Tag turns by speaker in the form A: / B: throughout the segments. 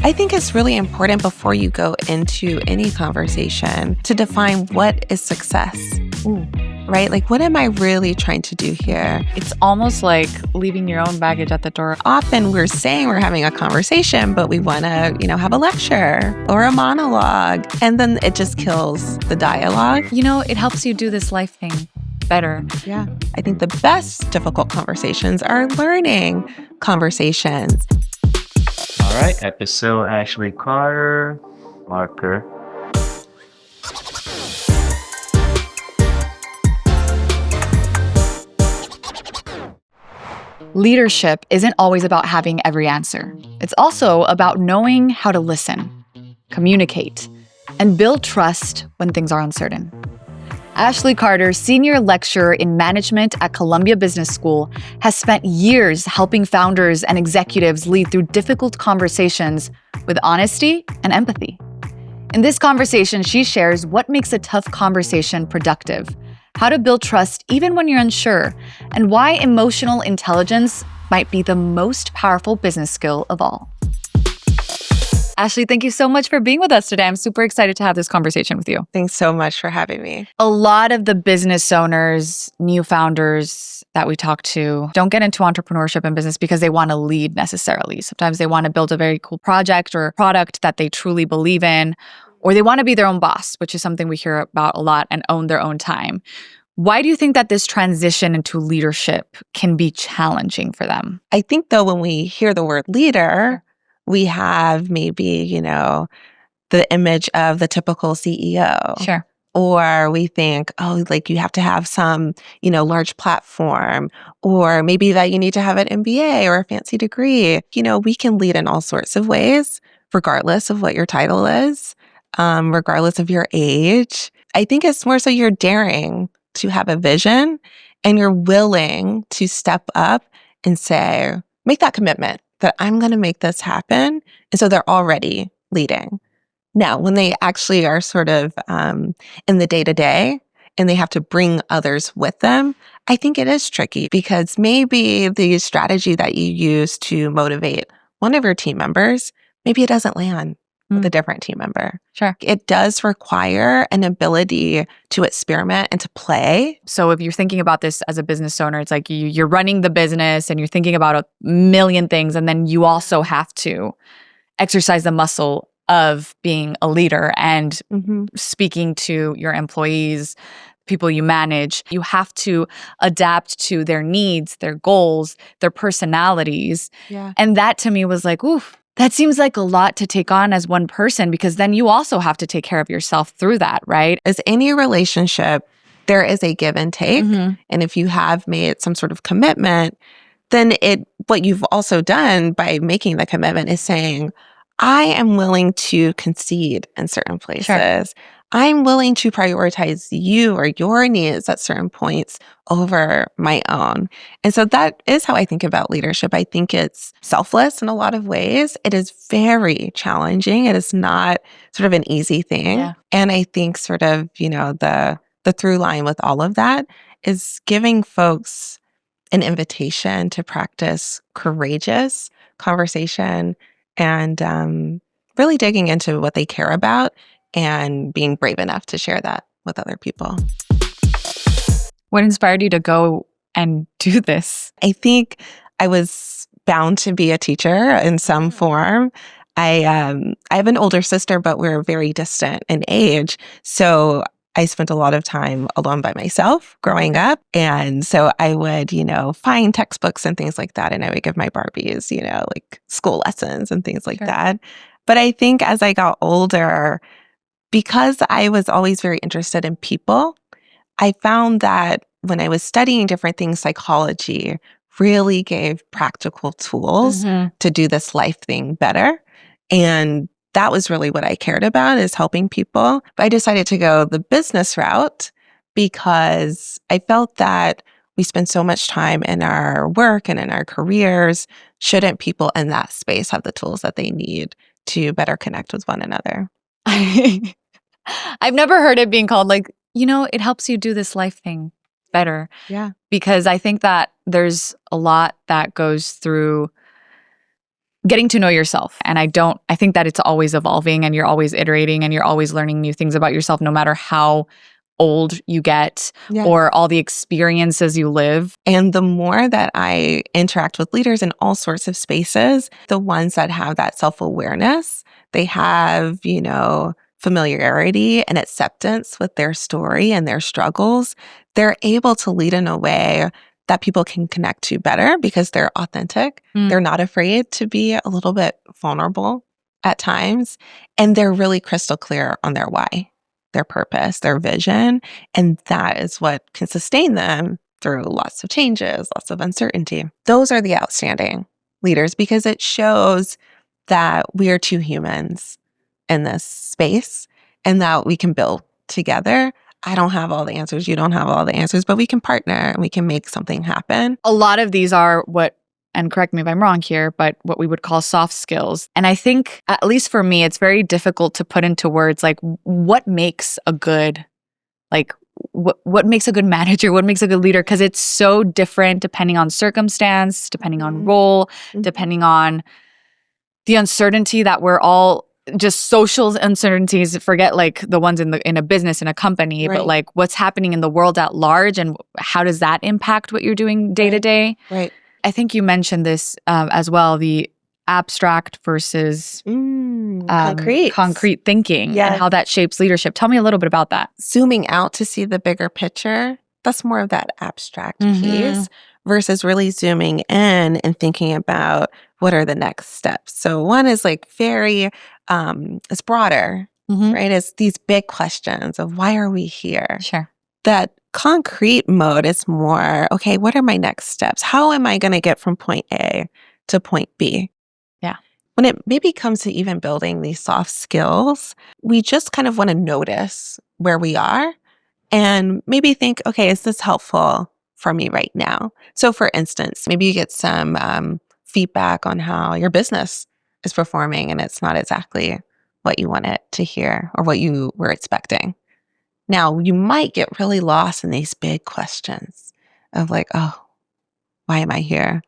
A: I think it's really important before you go into any conversation to define what is success.
B: Ooh.
A: Right? Like, what am I really trying to do here?
B: It's almost like leaving your own baggage at the door.
A: Often we're saying we're having a conversation, but we want to, have a lecture or a monologue. And then it just kills the dialogue.
B: It helps you do this life thing better.
A: Yeah. I think the best difficult conversations are learning conversations.
C: All right. Episode Ashli Carter, marker.
B: Leadership isn't always about having every answer. It's also about knowing how to listen, communicate, and build trust when things are uncertain. Ashli Carter, senior lecturer in management at Columbia Business School, has spent years helping founders and executives lead through difficult conversations with honesty and empathy. In this conversation, she shares what makes a tough conversation productive, how to build trust even when you're unsure, and why emotional intelligence might be the most powerful business skill of all. Ashli, thank you so much for being with us today. I'm super excited to have this conversation with you.
A: Thanks so much for having me.
B: A lot of the business owners, new founders that we talk to don't get into entrepreneurship and business because they want to lead necessarily. Sometimes they want to build a very cool project or product that they truly believe in, or they want to be their own boss, which is something we hear about a lot, and own their own time. Why do you think that this transition into leadership can be challenging for them?
A: I think, though, when we hear the word leader, we have maybe, the image of the typical CEO.
B: Sure.
A: Or we think, like you have to have some, large platform, or maybe that you need to have an MBA or a fancy degree. We can lead in all sorts of ways, regardless of what your title is, regardless of your age. I think it's more so you're daring to have a vision and you're willing to step up and say, make that commitment that I'm going to make this happen. And so they're already leading. Now, when they actually are sort of in the day-to-day and they have to bring others with them, I think it is tricky because maybe the strategy that you use to motivate one of your team members, maybe it doesn't land with a different team member.
B: Sure.
A: It does require an ability to experiment and to play.
B: So if you're thinking about this as a business owner, it's like you're running the business and you're thinking about a million things, and then you also have to exercise the muscle of being a leader and speaking to your employees, people you manage. You have to adapt to their needs, their goals, their personalities.
A: Yeah.
B: And that to me was like, oof, that seems like a lot to take on as one person, because then you also have to take care of yourself through that, right?
A: As any relationship, there is a give and take. And if you have made some sort of commitment, then what you've also done by making the commitment is saying, I am willing to concede in certain places.
B: Sure.
A: I'm willing to prioritize you or your needs at certain points over my own. And so that is how I think about leadership. I think it's selfless in a lot of ways. It is very challenging. It is not sort of an easy thing.
B: Yeah.
A: And I think sort of, the through line with all of that is giving folks an invitation to practice courageous conversation and really digging into what they care about and being brave enough to share that with other people.
B: What inspired you to go and do this?
A: I think I was bound to be a teacher in some form. I have an older sister, but we're very distant in age. So I spent a lot of time alone by myself growing up. And so I would, find textbooks and things like that. And I would give my Barbies, like school lessons and things like that. But I think as I got older, because I was always very interested in people, I found that when I was studying different things, psychology really gave practical tools to do this life thing better. And that was really what I cared about, is helping people. But I decided to go the business route because I felt that we spend so much time in our work and in our careers. Shouldn't people in that space have the tools that they need to better connect with one another?
B: I've never heard it being called it helps you do this life thing better.
A: Yeah.
B: Because I think that there's a lot that goes through getting to know yourself. And I think that it's always evolving and you're always iterating and you're always learning new things about yourself, no matter how old you get or all the experiences you live.
A: And the more that I interact with leaders in all sorts of spaces, the ones that have that self-awareness, they have, familiarity and acceptance with their story and their struggles, they're able to lead in a way that people can connect to better because they're authentic. They're not afraid to be a little bit vulnerable at times. And they're really crystal clear on their why, their purpose, their vision. And that is what can sustain them through lots of changes, lots of uncertainty. Those are the outstanding leaders because it shows that we are two humans in this space and that we can build together. I don't have all the answers. You don't have all the answers, but we can partner and we can make something happen.
B: A lot of these are and correct me if I'm wrong here, but what we would call soft skills. And I think, at least for me, it's very difficult to put into words like what makes a good, what makes a good manager, what makes a good leader, because it's so different depending on circumstance, depending on role, depending on the uncertainty that we're all just social uncertainties, forget like the ones in a business, in a company, but like what's happening in the world at large and how does that impact what you're doing day to day?
A: Right.
B: I think you mentioned this as well, the abstract versus concrete thinking and how that shapes leadership. Tell me a little bit about that.
A: Zooming out to see the bigger picture, that's more of that abstract piece versus really zooming in and thinking about what are the next steps. So one is like very, it's broader, right? It's these big questions of why are we here?
B: Sure.
A: That concrete mode is more, okay, what are my next steps? How am I going to get from point A to point B?
B: Yeah.
A: When it maybe comes to even building these soft skills, we just kind of want to notice where we are and maybe think, okay, is this helpful for me right now? So for instance, maybe you get some feedback on how your business is performing and it's not exactly what you wanted to hear or what you were expecting. Now, you might get really lost in these big questions of like, oh, why am I here?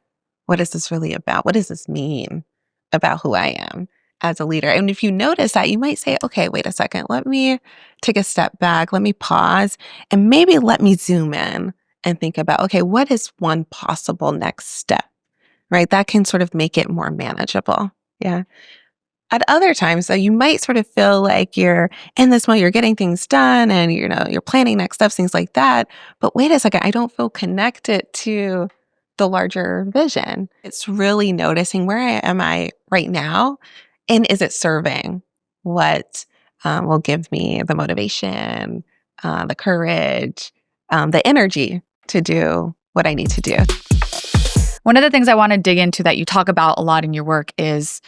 A: What is this really about? What does this mean about who I am as a leader? And if you notice that, you might say, okay, wait a second, let me take a step back, let me pause, and maybe let me zoom in and think about, okay, what is one possible next step, right? That can sort of make it more manageable. Yeah. At other times, though, you might sort of feel like you're in this mode, you're getting things done and, you're planning next steps, things like that. But wait a second, I don't feel connected to the larger vision. It's really noticing where am I right now? And is it serving what will give me the motivation, the courage, the energy to do what I need to do?
B: One of the things I want to dig into that you talk about a lot in your work is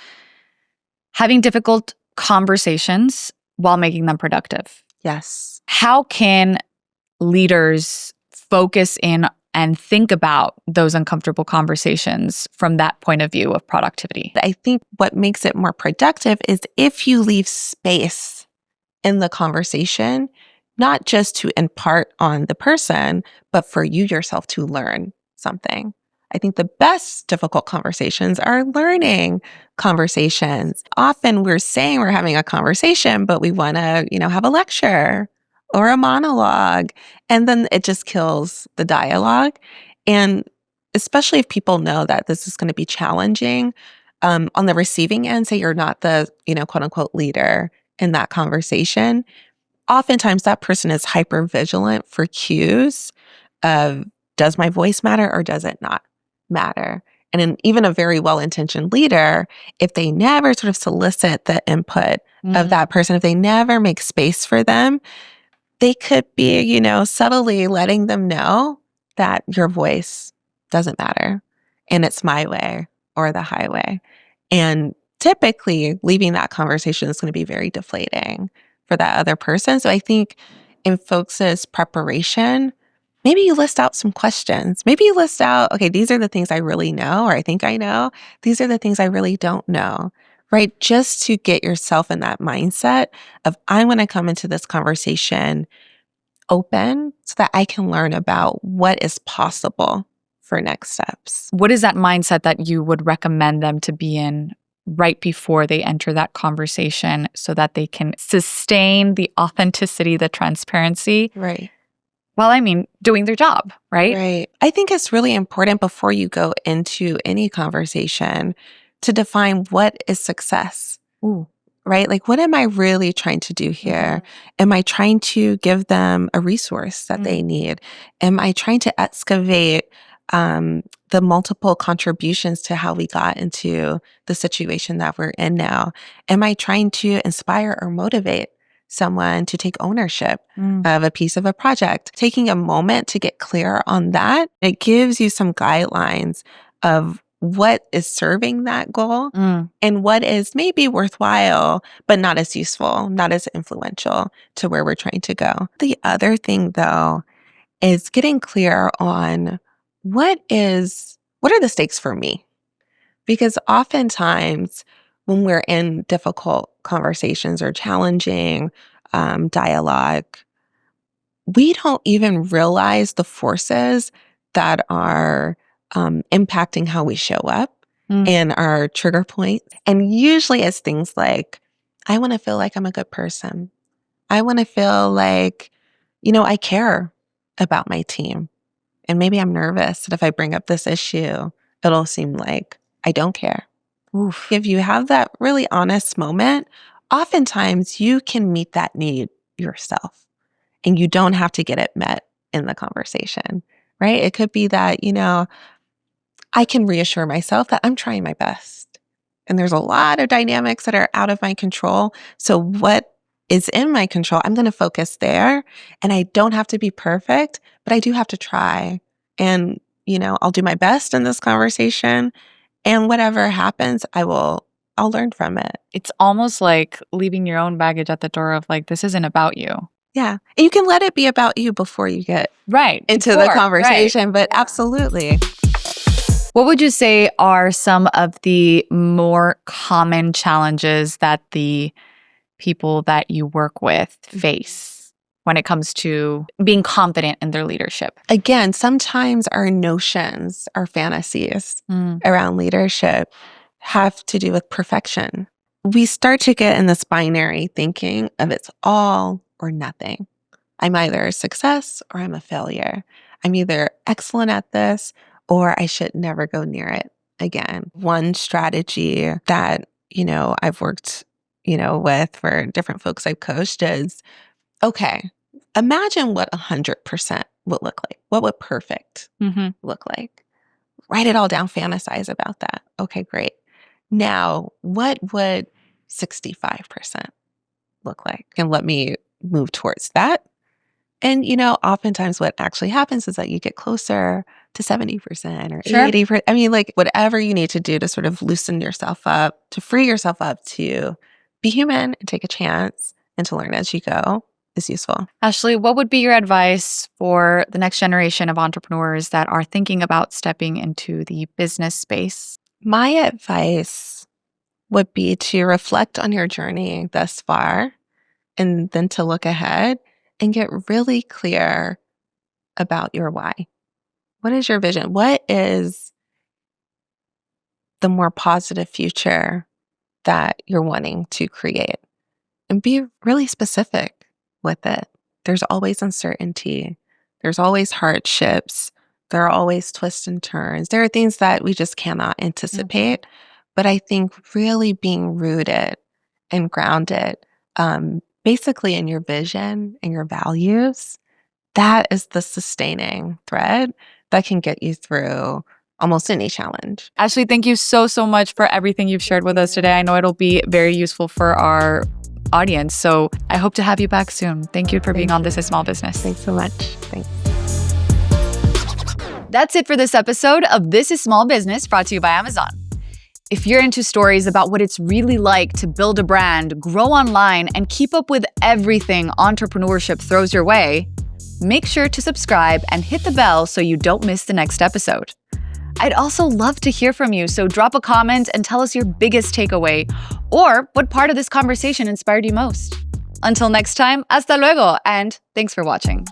B: having difficult conversations while making them productive.
A: Yes.
B: How can leaders focus in and think about those uncomfortable conversations from that point of view of productivity?
A: I think what makes it more productive is if you leave space in the conversation, not just to impart on the person, but for you yourself to learn something. I think the best difficult conversations are learning conversations. Often we're saying we're having a conversation, but we want to, have a lecture or a monologue. And then it just kills the dialogue. And especially if people know that this is going to be challenging, on the receiving end, say you're not the, quote unquote leader in that conversation, oftentimes that person is hyper vigilant for cues of, does my voice matter or does it not matter? And even a very well-intentioned leader, if they never sort of solicit the input of that person, if they never make space for them, they could be, subtly letting them know that your voice doesn't matter and it's my way or the highway. And typically leaving that conversation is going to be very deflating for that other person. So I think in folks' preparation, maybe you list out some questions. Maybe you list out, okay, these are the things I really know, or I think I know. These are the things I really don't know, right? Just to get yourself in that mindset of, I'm going to come into this conversation open so that I can learn about what is possible for next steps.
B: What is that mindset that you would recommend them to be in right before they enter that conversation so that they can sustain the authenticity, the transparency,
A: Right.
B: while, doing their job, right?
A: Right. I think it's really important before you go into any conversation to define what is success.
B: Ooh.
A: Right? Like, what am I really trying to do here? Am I trying to give them a resource that they need? Am I trying to excavate the multiple contributions to how we got into the situation that we're in now? Am I trying to inspire or motivate someone to take ownership of a piece of a project? Taking a moment to get clear on that, it gives you some guidelines of what is serving that goal and what is maybe worthwhile, but not as useful, not as influential to where we're trying to go. The other thing, though, is getting clear on what are the stakes for me? Because oftentimes when we're in difficult conversations or challenging dialogue, we don't even realize the forces that are impacting how we show up and our trigger points. And usually it's things like, I want to feel like I'm a good person. I want to feel like, I care about my team. And maybe I'm nervous that if I bring up this issue, it'll seem like I don't care.
B: Oof.
A: If you have that really honest moment, oftentimes you can meet that need yourself. And you don't have to get it met in the conversation, right? It could be that, I can reassure myself that I'm trying my best. And there's a lot of dynamics that are out of my control. So what is in my control, I'm going to focus there. And I don't have to be perfect, but I do have to try. And, I'll do my best in this conversation. And whatever happens, I'll learn from it.
B: It's almost like leaving your own baggage at the door of like, this isn't about you.
A: Yeah. And you can let it be about you before you get into the conversation, but absolutely.
B: What would you say are some of the more common challenges that the people that you work with face when it comes to being confident in their leadership?
A: Again, sometimes our notions, our fantasies around leadership have to do with perfection. We start to get in this binary thinking of it's all or nothing. I'm either a success or I'm a failure. I'm either excellent at this or I should never go near it again. One strategy that, I've worked, with for different folks I've coached is, okay, imagine what 100% would look like. What would perfect look like? Write it all down, fantasize about that. Okay, great. Now, what would 65% look like? And let me move towards that. And, oftentimes what actually happens is that you get closer to 70% or 80%. Whatever you need to do to sort of loosen yourself up, to free yourself up to be human and take a chance and to learn as you go is useful.
B: Ashli, what would be your advice for the next generation of entrepreneurs that are thinking about stepping into the business space?
A: My advice would be to reflect on your journey thus far and then to look ahead and get really clear about your why. What is your vision? What is the more positive future that you're wanting to create? And be really specific with it. There's always uncertainty. There's always hardships. There are always twists and turns. There are things that we just cannot anticipate. But I think really being rooted and grounded, basically in your vision and your values, that is the sustaining thread that can get you through almost any challenge.
B: Ashli, thank you so much for everything you've shared with us today. I know it'll be very useful for our audience. So I hope to have you back soon. Thank you for being on This is Small Business.
A: Thanks so much. Thanks.
B: That's it for this episode of This is Small Business, brought to you by Amazon. If you're into stories about what it's really like to build a brand, grow online, and keep up with everything entrepreneurship throws your way, make sure to subscribe and hit the bell so you don't miss the next episode. I'd also love to hear from you, so drop a comment and tell us your biggest takeaway or what part of this conversation inspired you most. Until next time, hasta luego, and thanks for watching.